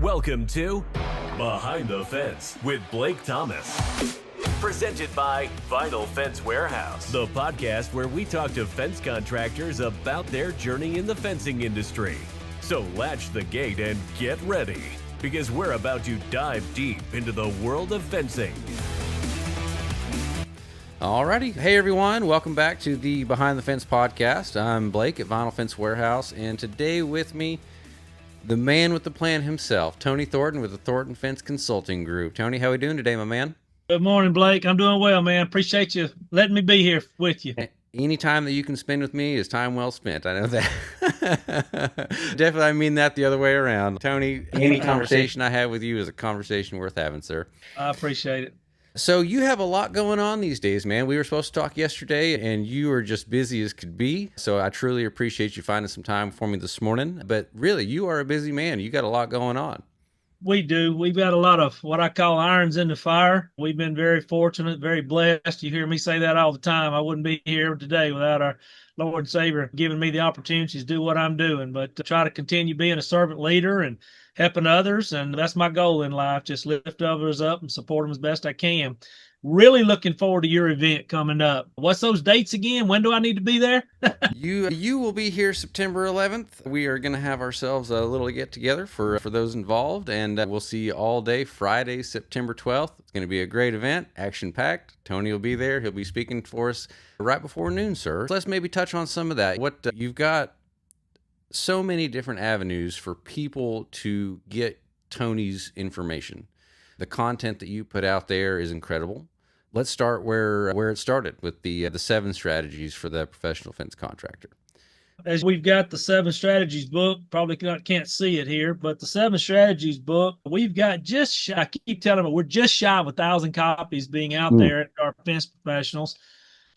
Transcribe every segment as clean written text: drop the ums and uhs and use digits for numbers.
Welcome to Behind the Fence with Blake Thomas. Presented by Vinyl Fence Warehouse, the podcast where we talk to fence contractors about their journey in the fencing industry. So latch the gate and get ready, because we're about to dive deep into the world of fencing. Alrighty. Hey everyone, welcome back to the Behind the Fence podcast. I'm Blake at Vinyl Fence Warehouse, and today with me, the man with the plan himself, Tony Thornton with the Thornton Fence Consulting Group. Tony, how are we doing today, my man? Good morning, Blake. I'm doing well, man. Appreciate you letting me be here with you. Any time that you can spend with me is time well spent. I know that. Definitely, I mean that the other way around. Tony, any conversation I have with you is a conversation worth having, sir. I appreciate it. So you have a lot going on these days, man. We were supposed to talk yesterday, and you are just busy as could be. So I truly appreciate you finding some time for me this morning. But really, you are a busy man. You got a lot going on. We do. We've got a lot of what I call irons in the fire. We've been very fortunate, very blessed. You hear me say that all the time. I wouldn't be here today without our Lord and Savior giving me the opportunities to do what I'm doing, but to try to continue being a servant leader and helping others. And that's my goal in life, just lift others up and support them as best I can. Really looking forward to your event coming up. What's those dates again? When do I need to be there? You will be here September 11th. We are going to have ourselves a little get together for those involved, and we'll see you all day Friday, September 12th. It's going to be a great event, action-packed. Tony will be there. He'll be speaking for us right before noon, sir. Let's maybe touch on some of that. You've got so many different avenues for people to get Tony's information. The content that you put out there is incredible. Let's start where it started with the 7 strategies for the professional fence contractor. As we've got the 7 strategies book, probably can't see it here, but the 7 strategies book, we've got I keep telling them, we're just shy of 1,000 copies being out there at our fence professionals.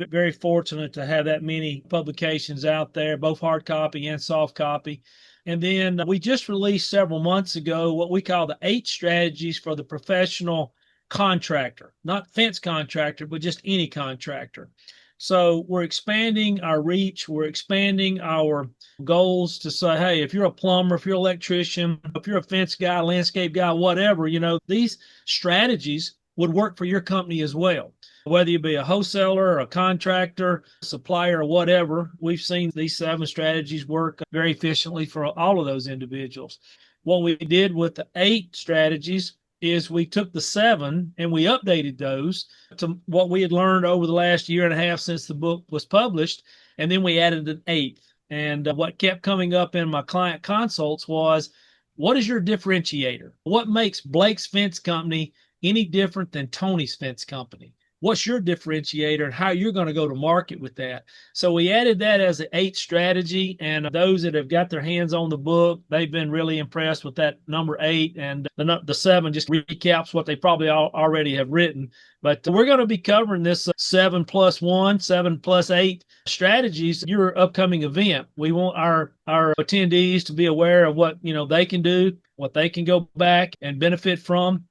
Very fortunate to have that many publications out there, both hard copy and soft copy. And then we just released several months ago what we call the 8 strategies for the professional contractor, not fence contractor, but just any contractor. So we're expanding our reach. We're expanding our goals to say, hey, if you're a plumber, if you're an electrician, if you're a fence guy, landscape guy, whatever, these strategies would work for your company as well. Whether you be a wholesaler, a contractor, supplier, or whatever, we've seen these 7 strategies work very efficiently for all of those individuals. What we did with the 8 strategies is we took the 7 and we updated those to what we had learned over the last year and a half since the book was published, and then we added an 8th. And what kept coming up in my client consults was, what is your differentiator? What makes Blake's Fence Company any different than Tony's Fence Company? What's your differentiator and how you're going to go to market with that? So we added that as an 8th strategy, and those that have got their hands on the book, they've been really impressed with that number 8, and the 7 just recaps what they probably already have written. But we're going to be covering this 7 plus 1, 7 plus 8 strategies, your upcoming event. We want our attendees to be aware of what they can do, what they can go back and benefit from.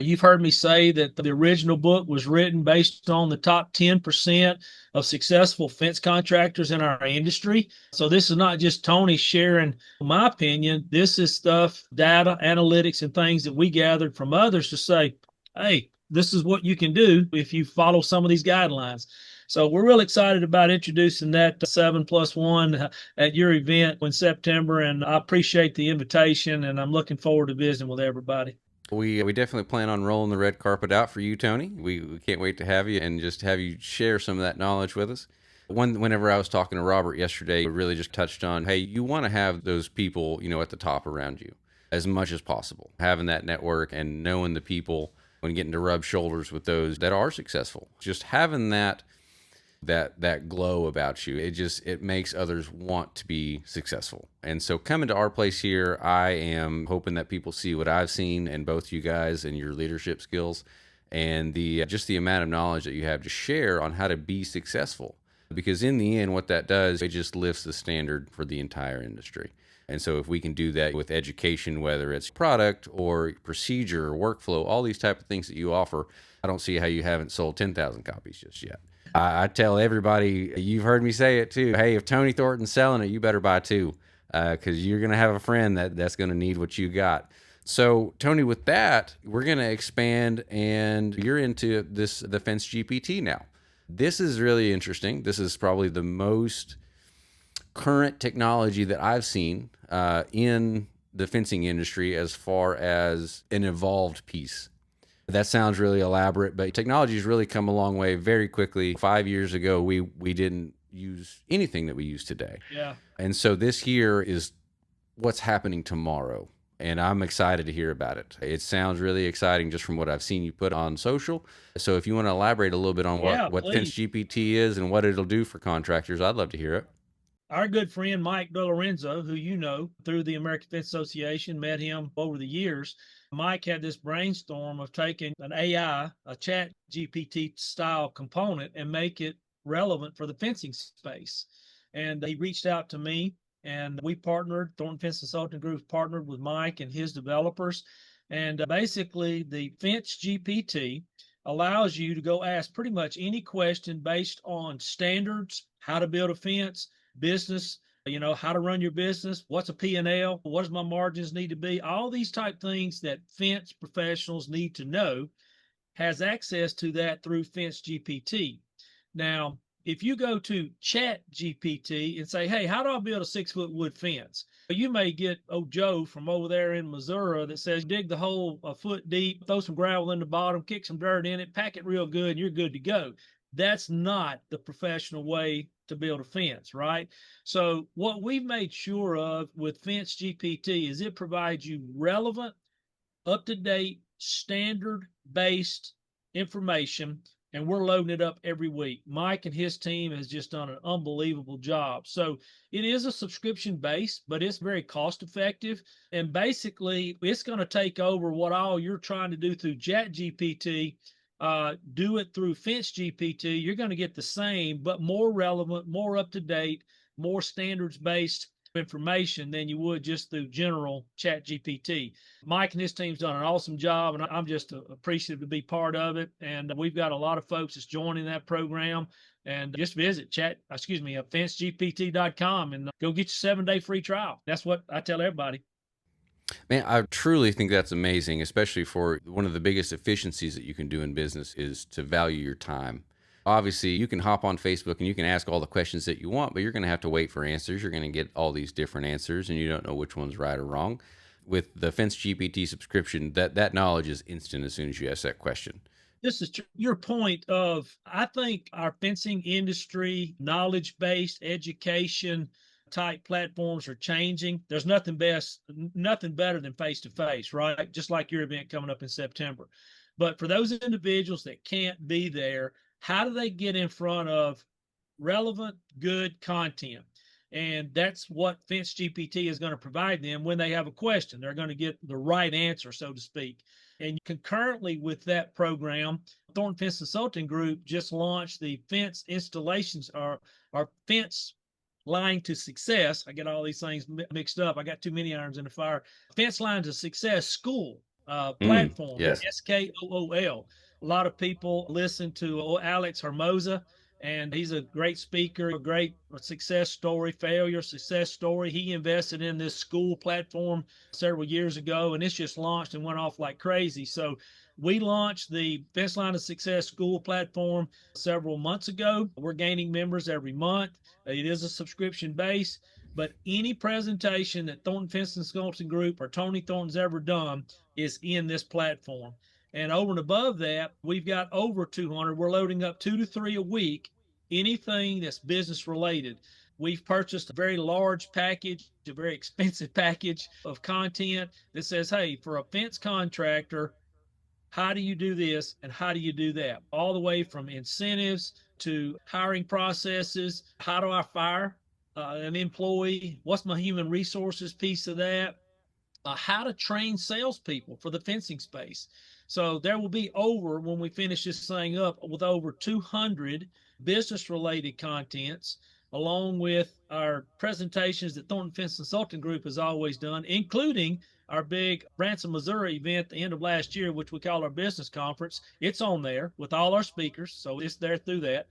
You've heard me say that the original book was written based on the top 10% of successful fence contractors in our industry. So this is not just Tony sharing my opinion. This is stuff, data, analytics, and things that we gathered from others to say, hey, this is what you can do if you follow some of these guidelines. So we're real excited about introducing that 7 plus 1 at your event in September, and I appreciate the invitation, and I'm looking forward to visiting with everybody. We definitely plan on rolling the red carpet out for you, Tony. We can't wait to have you and just have you share some of that knowledge with us. Whenever I was talking to Robert yesterday, we really just touched on, hey, you want to have those people, at the top around you as much as possible. Having that network and knowing the people when getting to rub shoulders with those that are successful. Just having that glow about you, it makes others want to be successful. And so coming to our place here, I am hoping that people see what I've seen in both you guys and your leadership skills, and the amount of knowledge that you have to share on how to be successful. Because in the end, what that does, it just lifts the standard for the entire industry. And so if we can do that with education, whether it's product or procedure or workflow, all these type of things that you offer, I don't see how you haven't sold 10,000 copies just yet. I tell everybody, you've heard me say it too, hey, if Tony Thornton's selling it, you better buy 2, because you're going to have a friend that's going to need what you got. So, Tony, with that, we're going to expand, and you're into the Fence GPT now. This is really interesting. This is probably the most current technology that I've seen in the fencing industry as far as an evolved piece. That sounds really elaborate, but technology has really come a long way very quickly. 5 years ago, we didn't use anything that we use today. Yeah. And so this here is what's happening tomorrow. And I'm excited to hear about it. It sounds really exciting just from what I've seen you put on social. So if you want to elaborate a little bit on what Fence GPT is and what it'll do for contractors, I'd love to hear it. Our good friend Mike DeLorenzo, who you know through the American Fence Association, met him over the years. Mike had this brainstorm of taking an AI, a chat GPT style component, and make it relevant for the fencing space. And he reached out to me, and we partnered. Thornton Fence Consulting Group partnered with Mike and his developers. And basically, the Fence GPT allows you to go ask pretty much any question based on standards, how to build a fence, business, how to run your business, what's a P&L, what does my margins need to be, all these type things that fence professionals need to know, has access to that through Fence GPT. Now, if you go to Chat GPT and say, hey, how do I build a 6-foot wood fence? You may get old Joe from over there in Missouri that says, dig the hole a foot deep, throw some gravel in the bottom, kick some dirt in it, pack it real good, and you're good to go. That's not the professional way to build a fence, right? So what we've made sure of with Fence GPT is it provides you relevant, up-to-date, standard-based information, and we're loading it up every week. Mike and his team has just done an unbelievable job. So it is a subscription base, but it's very cost effective. And basically, it's going to take over what all you're trying to do through Chat GPT. Do it through Fence GPT. You're going to get the same, but more relevant, more up to date, more standards based information than you would just through general Chat GPT. Mike and his team's done an awesome job, and I'm just appreciative to be part of it. And we've got a lot of folks that's joining that program. And just visit fencegpt.com and go get your 7-day free trial. That's what I tell everybody. Man, I truly think that's amazing, especially for one of the biggest efficiencies that you can do in business is to value your time. Obviously, you can hop on Facebook and you can ask all the questions that you want, but you're going to have to wait for answers. You're going to get all these different answers, and you don't know which one's right or wrong. With the Fence GPT subscription, that knowledge is instant as soon as you ask that question. This is your point of, I think our fencing industry, knowledge-based education type platforms are changing. There's nothing better than face-to-face, right? Just like your event coming up in September. But for those individuals that can't be there, how do they get in front of relevant, good content? And that's what Fence GPT is going to provide them when they have a question. They're going to get the right answer, so to speak. And concurrently with that program, Thornton Fence Consulting Group just launched the Fence Installations, or Fence Line to Success. I get all these things mixed up. I got too many irons in the fire. Fence Line to Success School platform, yes. SKOOL. A lot of people listen to Alex Hermosa, and he's a great speaker, a great success story, failure success story. He invested in this school platform several years ago, and it's just launched and went off like crazy. So we launched the Fence Line of Success school platform several months ago. We're gaining members every month. It is a subscription base, but any presentation that Thornton Fence Consulting Group or Tony Thornton's ever done is in this platform. And over and above that, we've got over 200. We're loading up 2 to 3 a week, anything that's business related. We've purchased a very large package, a very expensive package of content that says, hey, for a fence contractor, how do you do this and how do you do that? All the way from incentives to hiring processes. How do I fire an employee? What's my human resources piece of that? How to train salespeople for the fencing space. So there will be when we finish this thing up, with over 200 business-related contents, along with our presentations that Thornton Fence Consulting Group has always done, including our big Branson, Missouri event at the end of last year, which we call our business conference. It's on there with all our speakers, so it's there through that.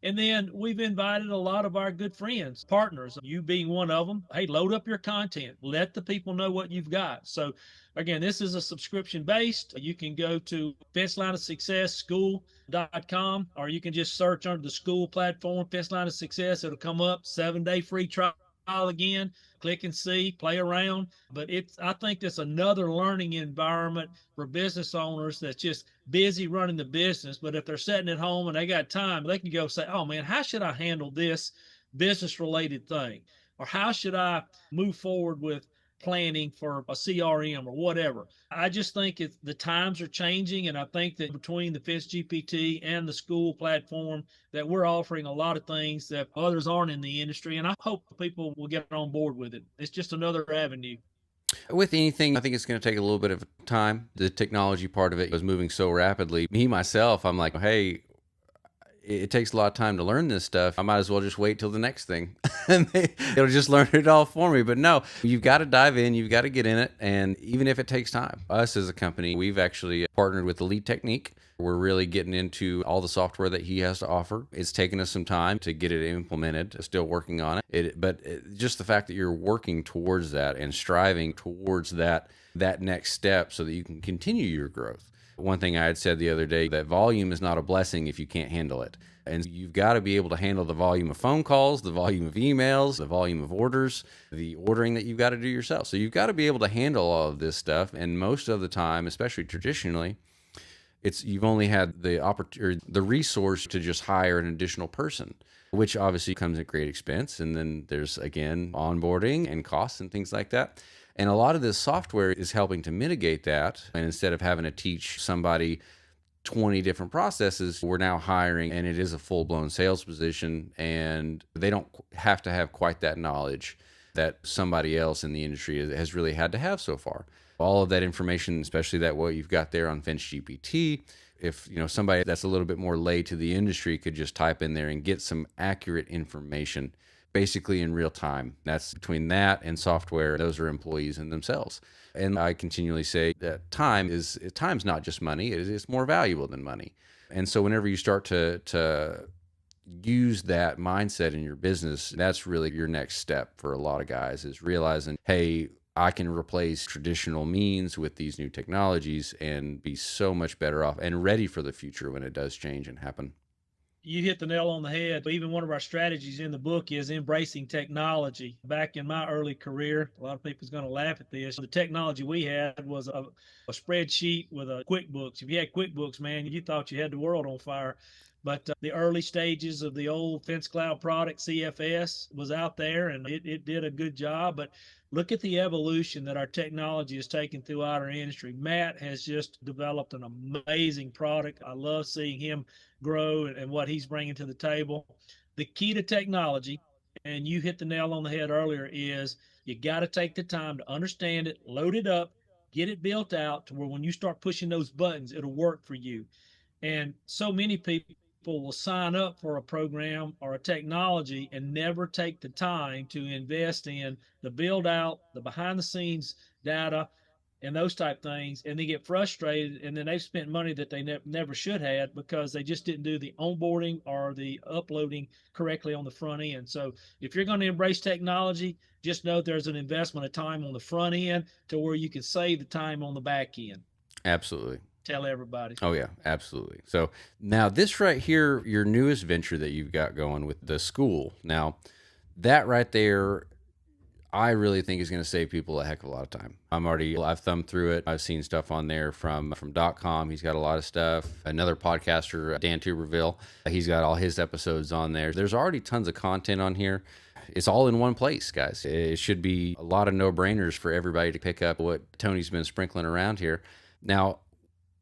And then we've invited a lot of our good friends, partners, you being one of them. Hey, load up your content. Let the people know what you've got. So again, this is a subscription based. You can go to Fence Line of Success School.com, or you can just search under the school platform, Fence Line of Success. It'll come up, 7-day free trial again. Click and see, play around. But I think it's another learning environment for business owners that's just busy running the business. But if they're sitting at home and they got time, they can go say, oh man, how should I handle this business related thing? Or how should I move forward with planning for a CRM or whatever? I just think the times are changing. And I think that between the Fence GPT and the school platform, that we're offering a lot of things that others aren't in the industry. And I hope people will get on board with it. It's just another avenue. With anything, I think it's going to take a little bit of time. The technology part of it was moving so rapidly. Me, myself, I'm like, hey, it takes a lot of time to learn this stuff. I might as well just wait till the next thing. And it'll just learn it all for me. But no, you've got to dive in. You've got to get in it. And even if it takes time, us as a company, we've actually partnered with Elite Technique. We're really getting into all the software that he has to offer. It's taken us some time to get it implemented, still working on it. But just the fact that you're working towards that and striving towards that next step so that you can continue your growth. One thing I had said the other day, that volume is not a blessing if you can't handle it. And you've got to be able to handle the volume of phone calls, the volume of emails, the volume of orders, the ordering that you've got to do yourself. So you've got to be able to handle all of this stuff. And most of the time, especially traditionally, you've only had the opportunity, the resource to just hire an additional person, which obviously comes at great expense. And then there's, again, onboarding and costs and things like that. And a lot of this software is helping to mitigate that. And instead of having to teach somebody 20 different processes, we're now hiring, and it is a full-blown sales position, and they don't have to have quite that knowledge that somebody else in the industry has really had to have so far. All of that information, especially that what you've got there on Fence GPT, if somebody that's a little bit more lay to the industry could just type in there and get some accurate information basically in real time. That's between that and software. Those are employees in themselves. And I continually say that time's not just money. It's more valuable than money. And so whenever you start to use that mindset in your business, that's really your next step for a lot of guys, is realizing, hey, I can replace traditional means with these new technologies and be so much better off and ready for the future when it does change and happen. You hit the nail on the head. Even one of our strategies in the book is embracing technology. Back in my early career, a lot of people's going to laugh at this. The technology we had was a spreadsheet with a QuickBooks. If you had QuickBooks, man, you thought you had the world on fire. But the early stages of the old Fence Cloud product, CFS, was out there, and it did a good job. But look at the evolution that our technology has taken throughout our industry. Matt has just developed an amazing product. I love seeing him grow and what he's bringing to the table. The key to technology, and you hit the nail on the head earlier, is you got to take the time to understand it, load it up, get it built out to where when you start pushing those buttons, it'll work for you. And so many people will sign up for a program or a technology and never take the time to invest in the build out, the behind the scenes data, and those type things, and they get frustrated, and then they've spent money that they never should have because they just didn't do the onboarding or the uploading correctly on the front end. So if you're going to embrace technology, just know there's an investment of time on the front end to where you can save the time on the back end. Absolutely. Tell everybody. Oh yeah, absolutely. So now this right here, your newest venture that you've got going with the school. Now that right there, I really think is going to save people a heck of a lot of time. I've thumbed through it. I've seen stuff on there from .com. He's got a lot of stuff. Another podcaster, Dan Tuberville, he's got all his episodes on there. There's already tons of content on here. It's all in one place, guys. It should be a lot of no-brainers for everybody to pick up what Tony's been sprinkling around here. Now,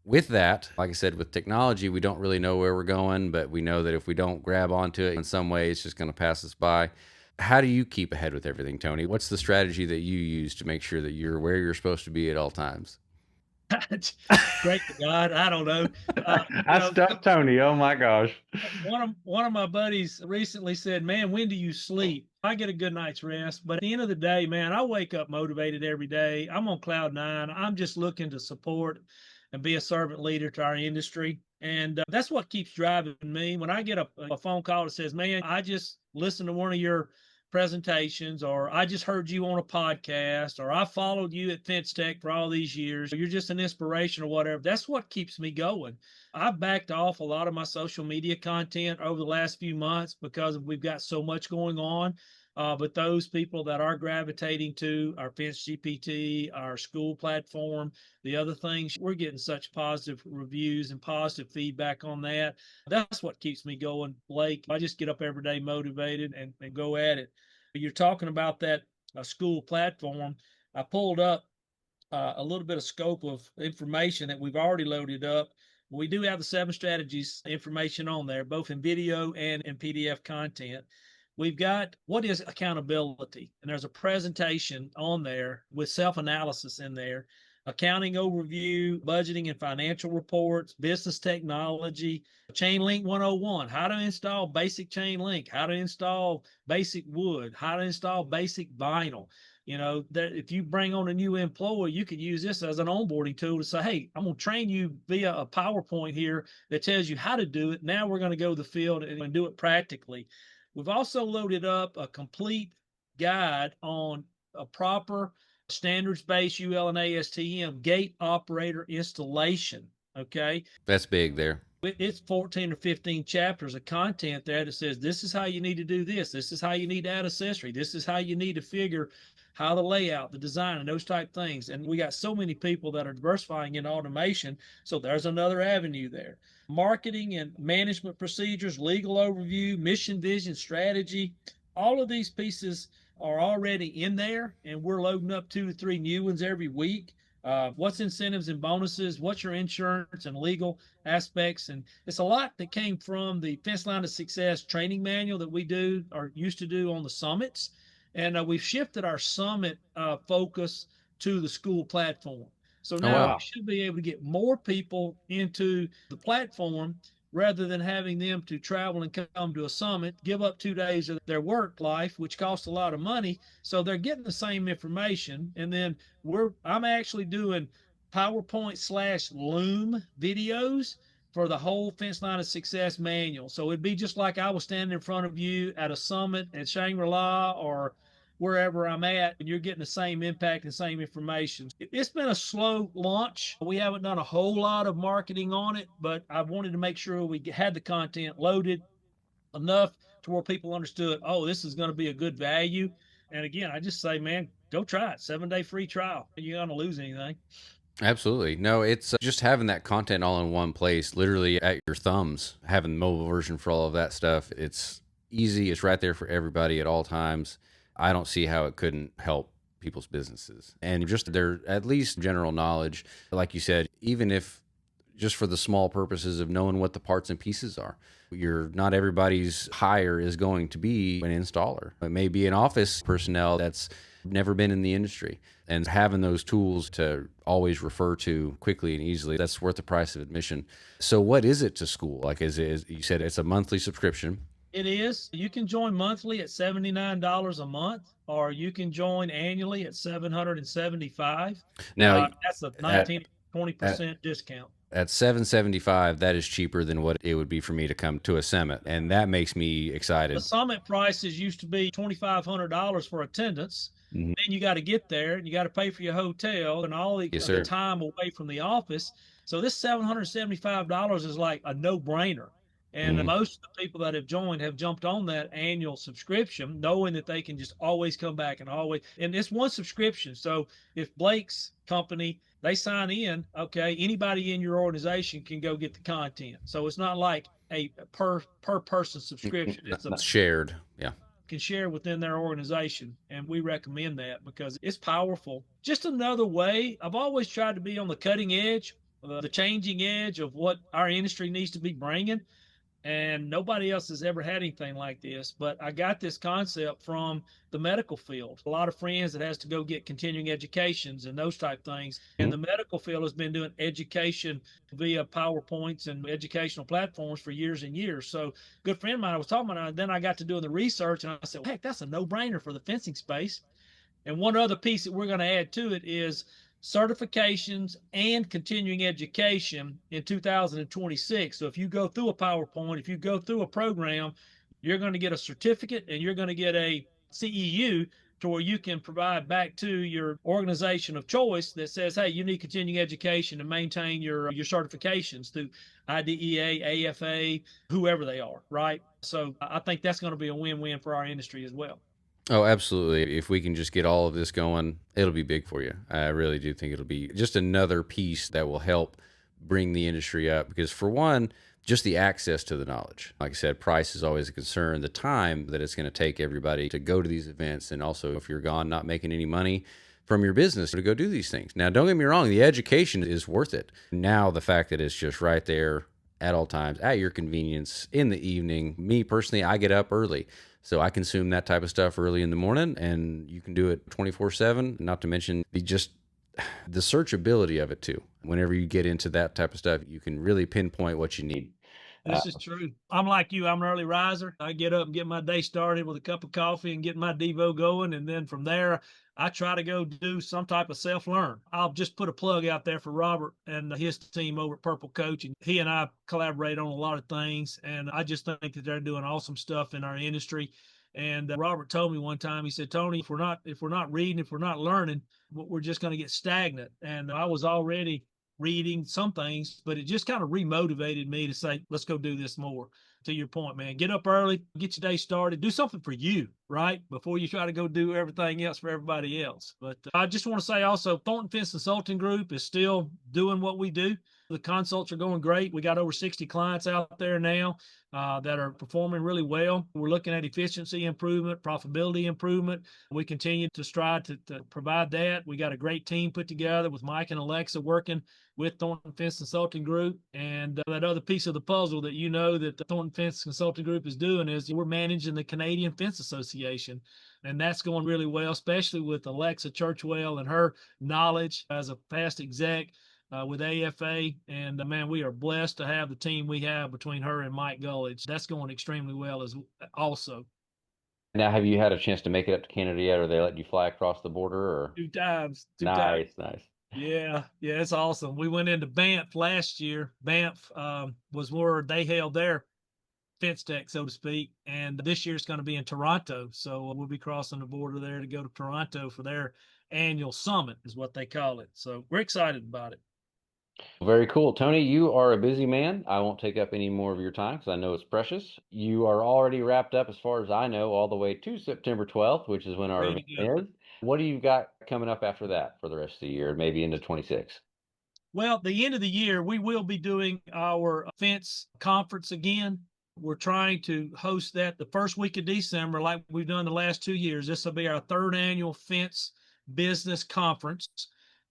with that, like I said, with technology, we don't really know where we're going, but we know that if we don't grab onto it in some way, it's just going to pass us by. How do you keep ahead with everything, Tony? What's the strategy that you use to make sure that you're where you're supposed to be at all times? Great to God, I don't know. I stumped Tony. Oh my gosh. One of my buddies recently said, "Man, when do you sleep?" I get a good night's rest, but at the end of the day, man, I wake up motivated every day. I'm on cloud nine. I'm just looking to support and be a servant leader to our industry. And that's what keeps driving me. When I get a phone call that says, man, I just listened to one of your presentations, or I just heard you on a podcast, or I followed you at Fence Tech for all these years, you're just an inspiration or whatever. That's what keeps me going. I've backed off a lot of my social media content over the last few months because we've got so much going on. But those people that are gravitating to our Fence GPT, our school platform, the other things, we're getting such positive reviews and positive feedback on that. That's what keeps me going, Blake. I just get up every day motivated and go at it. You're talking about that school platform. I pulled up a little bit of scope of information that we've already loaded up. We do have the 7 strategies information on there, both in video and in PDF content. We've got what is accountability, and there's a presentation on there with self-analysis in there, accounting overview, budgeting and financial reports, business technology, chain link 101, how to install basic chain link, how to install basic wood, how to install basic vinyl. You know, that if you bring on a new employee, you could use this as an onboarding tool to say, hey, I'm going to train you via a PowerPoint here that tells you how to do it. Now we're going to go to the field and do it practically. We've also loaded up a complete guide on a proper standards-based UL and ASTM gate operator installation. Okay. That's big there. It's 14 or 15 chapters of content there that says, this is how you need to do this. This is how you need to add accessory. This is how you need to figure how the layout, the design, and those type things. And we got so many people that are diversifying in automation. So there's another avenue there. Marketing and management procedures, legal overview, mission, vision, strategy. All of these pieces are already in there, and we're loading up 2 to 3 new ones every week. What's incentives and bonuses? What's your insurance and legal aspects? And it's a lot that came from the Fence Line of Success training manual that we do or used to do on the summits. And we've shifted our summit focus to the school platform. So now we should be able to get more people into the platform rather than having them to travel and come to a summit, give up 2 days of their work life, which costs a lot of money. So they're getting the same information. And then I'm actually doing PowerPoint/Loom videos for the whole Fence Line of Success manual. So it'd be just like I was standing in front of you at a summit at Shangri-La or wherever I'm at, and you're getting the same impact and same information. It's been a slow launch. We haven't done a whole lot of marketing on it, but I wanted to make sure we had the content loaded enough to where people understood, oh, this is going to be a good value. And again, I just say, man, go try it. 7-day free trial. You're not going to lose anything. Absolutely. No, it's just having that content all in one place, literally at your thumbs, having the mobile version for all of that stuff. It's easy. It's right there for everybody at all times. I don't see how it couldn't help people's businesses. And just their at least general knowledge, like you said, even if just for the small purposes of knowing what the parts and pieces are. Not everybody's hire is going to be an installer. It may be an office personnel that's never been in the industry. And having those tools to always refer to quickly and easily, that's worth the price of admission. So what is it to school? Like you said, it's a monthly subscription. It is. You can join monthly at $79 a month, or you can join annually at $775. Now that's a 20% discount. At $775, that is cheaper than what it would be for me to come to a summit, and that makes me excited. The summit prices used to be $2,500 for attendance. Mm-hmm. Then you got to get there, and you got to pay for your hotel and all the time away from the office. So this $775 is like a no-brainer. And most of the people that have joined have jumped on that annual subscription, knowing that they can just always come back and it's one subscription. So if Blake's company, they sign in, okay, anybody in your organization can go get the content. So it's not like a per person subscription. It's shared. Yeah. Can share within their organization. And we recommend that because it's powerful. Just another way. I've always tried to be on the cutting edge, the changing edge of what our industry needs to be bringing. And nobody else has ever had anything like this. But I got this concept from the medical field. A lot of friends that has to go get continuing educations and those type things. And the medical field has been doing education via PowerPoints and educational platforms for years and years. So a good friend of mine, I was talking about it, and then I got to doing the research, and I said, well, heck, that's a no-brainer for the fencing space. And one other piece that we're going to add to it is certifications and continuing education in 2026. So if you go through a PowerPoint, if you go through a program, you're going to get a certificate and you're going to get a CEU to where you can provide back to your organization of choice that says, hey, you need continuing education to maintain your certifications through IDEA, AFA, whoever they are, right? So I think that's going to be a win-win for our industry as well. Oh, absolutely. If we can just get all of this going, it'll be big for you. I really do think it'll be just another piece that will help bring the industry up because, for one, just the access to the knowledge. Like I said, price is always a concern. The time that it's going to take everybody to go to these events, and also if you're gone not making any money from your business to go do these things. Now, don't get me wrong, the education is worth it. Now, the fact that it's just right there at all times, at your convenience, in the evening. Me personally, I get up early. So I consume that type of stuff early in the morning, and you can do it 24/7, not to mention the searchability of it too. Whenever you get into that type of stuff, you can really pinpoint what you need. This is true. I'm like you. I'm an early riser. I get up and get my day started with a cup of coffee and get my Devo going. And then from there, I try to go do some type of self-learn. I'll just put a plug out there for Robert and his team over at Purple Coach. And he and I collaborate on a lot of things. And I just think that they're doing awesome stuff in our industry. And Robert told me one time, he said, Tony, if we're not reading, if we're not learning, we're just going to get stagnant. And I was already reading some things, but it just kind of remotivated me to say, let's go do this more. To your point, man, get up early, get your day started, do something for you, right? Before you try to go do everything else for everybody else. But I just want to say also, Thornton Fence Consulting Group is still doing what we do. The consults are going great. We got over 60 clients out there now that are performing really well. We're looking at efficiency improvement, profitability improvement. We continue to strive to provide that. We got a great team put together with Mike and Alexa working with Thornton Fence Consulting Group. And that other piece of the puzzle that you know that the Thornton Fence Consulting Group is doing is we're managing the Canadian Fence Association. And that's going really well, especially with Alexa Churchwell and her knowledge as a past exec with AFA. And man, we are blessed to have the team we have between her and Mike Gullidge. That's going extremely well as also. Now, have you had a chance to make it up to Canada yet, or they let you fly across the border? Or Two times. nice. Yeah, it's awesome. We went into Banff last year. Banff was where they held their fence tech, so to speak. And this year it's going to be in Toronto. So we'll be crossing the border there to go to Toronto for their annual summit, is what they call it. So we're excited about it. Very cool. Tony, you are a busy man. I won't take up any more of your time because I know it's precious. You are already wrapped up, as far as I know, all the way to September 12th, which is when our event is. What do you got coming up after that for the rest of the year, maybe into 26? Well, the end of the year, we will be doing our fence conference again. We're trying to host that the first week of December, like we've done the last 2 years. This will be our third annual fence business conference,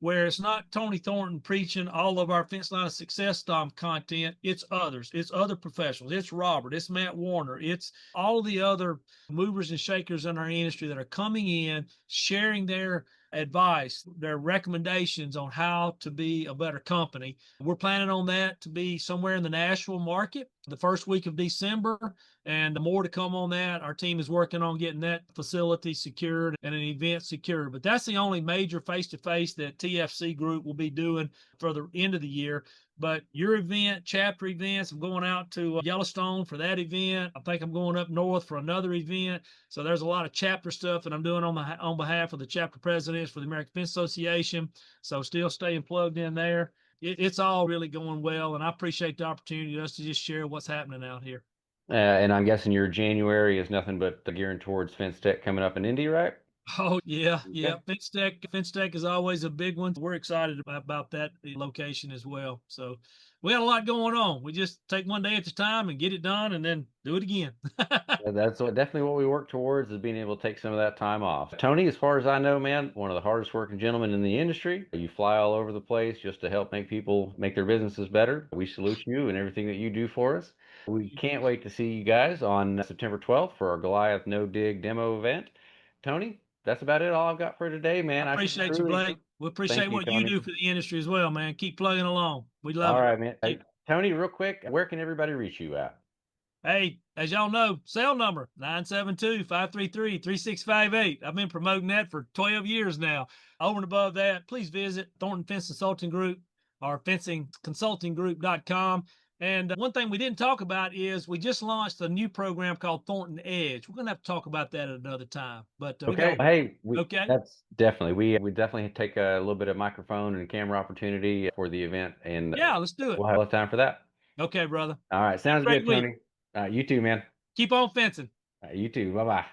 where it's not Tony Thornton preaching all of our fence line of success content. It's others. It's other professionals. It's Robert. It's Matt Warner. It's all the other movers and shakers in our industry that are coming in, sharing their advice, their recommendations on how to be a better company. We're planning on that to be somewhere in the Nashville market the first week of December, and more to come on that. Our team is working on getting that facility secured and an event secured. But that's the only major face-to-face that TFC Group will be doing for the end of the year. But your event, chapter events, I'm going out to Yellowstone for that event. I think I'm going up north for another event. So there's a lot of chapter stuff that I'm doing on behalf of the chapter presidents for the American Fence Association. So still staying plugged in there. It's all really going well, and I appreciate the opportunity just to just share what's happening out here. And I'm guessing your January is nothing but gearing towards Fence Tech coming up in Indy, right? Oh, yeah. Fence Tech is always a big one. We're excited about that location as well. So we got a lot going on. We just take one day at a time and get it done and then do it again. That's definitely what we work towards, is being able to take some of that time off. Tony, as far as I know, man, one of the hardest working gentlemen in the industry. You fly all over the place just to help make people make their businesses better. We salute you and everything that you do for us. We can't wait to see you guys on September 12th for our Goliath No-Dig Demo event. Tony, that's about it. All I've got for today, man. I appreciate you, Blake. We appreciate what you do for the industry as well, man. Keep plugging along. We love it. All right, man. Hey, Tony, real quick, where can everybody reach you at? Hey, as y'all know, cell number 972-533-3658. I've been promoting that for 12 years now. Over and above that, please visit Thornton Fence Consulting Group or fencingconsultinggroup.com. And one thing we didn't talk about is we just launched a new program called Thornton Edge. We're going to have to talk about that at another time. But Okay. Hey, okay. That's definitely, we definitely take a little bit of microphone and camera opportunity for the event. And yeah, let's do it. We'll have time for that. Okay, brother. All right. Sounds Great good, week. Tony. You too, man. Keep on fencing. You too. Bye-bye.